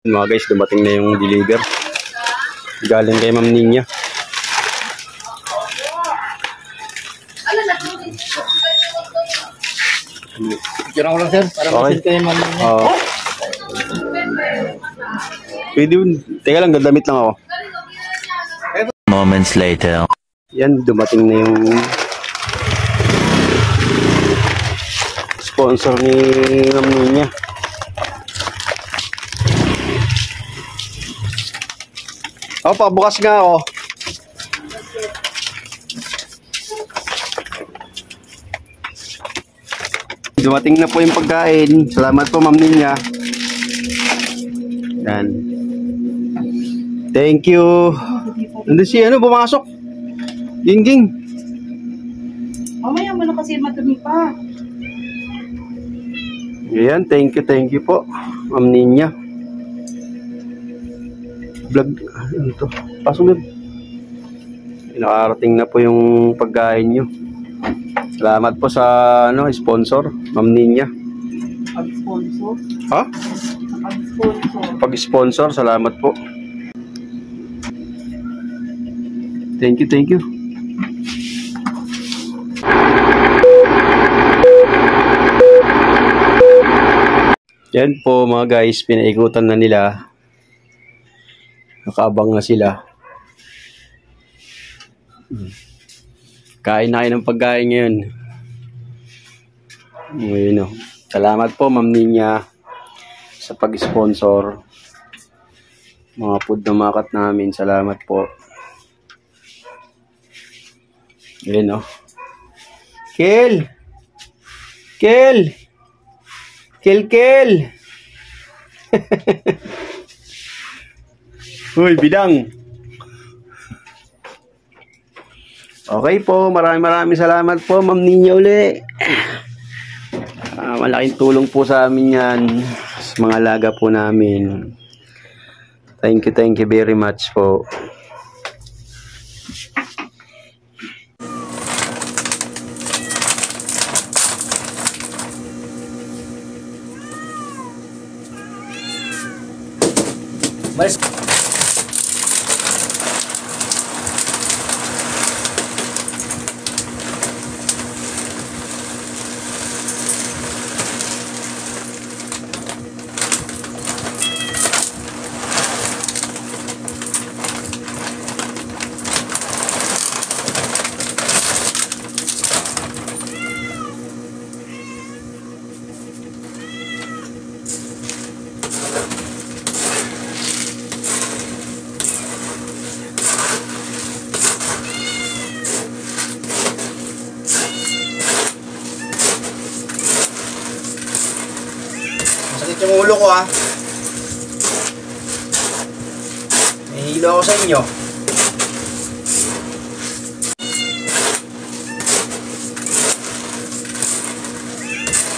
Mga guys, dumating na yung deliver. Galing kay Ma'am Ninya. Tira ko lang sir, para masin kayo Ma'am Ninya. Pwede yun. Teka lang, dadamit lang ako. Moments later. Yan, dumating na yung sponsor ni Ma'am Ninya. Pabukas nga ako. Dumating na po yung pagkain. Salamat po Ma'am Ninya. Yan. Thank you. Nandun si pumasok. Ging. Mamaya mo na kasi madumi pa. Ayan, thank you po Ma'am Ninya. Vlog, ano to? Pasok yun. Nakarating na po yung pagkain nyo. Salamat po sa sponsor, Ma'am Ninya. Pag-sponsor? Ha? Pag-sponsor. Pag-sponsor, salamat po. Thank you. Yan po mga guys, pinaikutan na nila. Nakaabang na sila. Kain na kayo ng pagkain ngayon. Ngayon, salamat po Ma'am Ninya sa pag-sponsor. Mga food na makat namin. Salamat po. Ngayon, Kel! Uy, bidang. Okay po, maraming salamat po Ma'am Ninya uli. Malaking tulong po sa amin yan, sa mga alaga po namin. Thank you very much po. Masakit yung ulo ko May hilo ako sa inyo.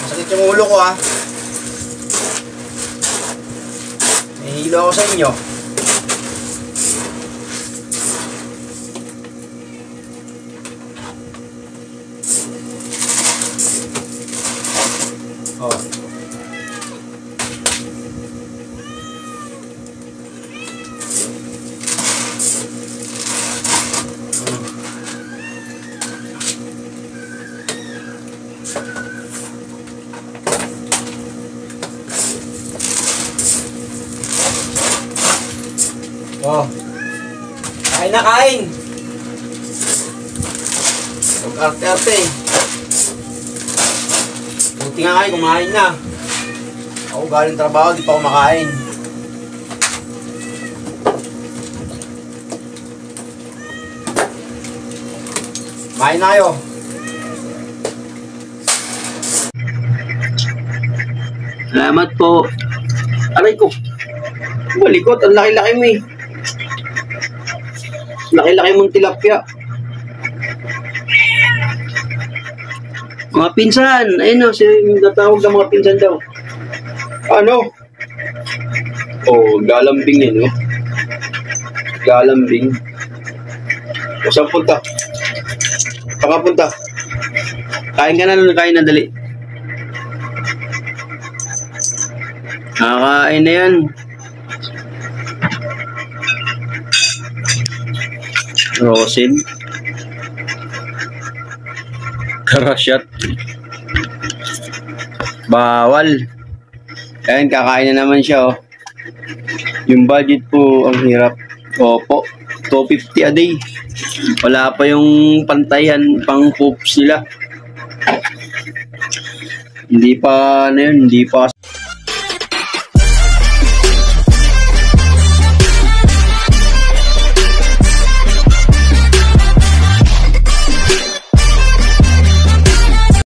Masakit yung ulo ko May hilo ako sa inyo. Kain na kain. Mag-arte-arte. Buti nga kayo, kumain na. Ako galing trabaho, di pa kumakain. Kumain na kayo. Salamat po. Aray ko. Malikot, ang laki-laki mo eh. Laki-laki mong tilapia. Mga pinsan. Ayun natawag ng mga pinsan daw. Ano? Galambing yan, Galambing. O, saan punta? Saan punta? Kain ka na dali. Kakain na yan. Rosin. Karashot. Bawal. Ayan, kakain na naman siya, oh. Yung budget po, ang hirap. Opo, 250 a day. Wala pa yung pantayan, pang poops nila. Hindi pa, ano yun, hindi pa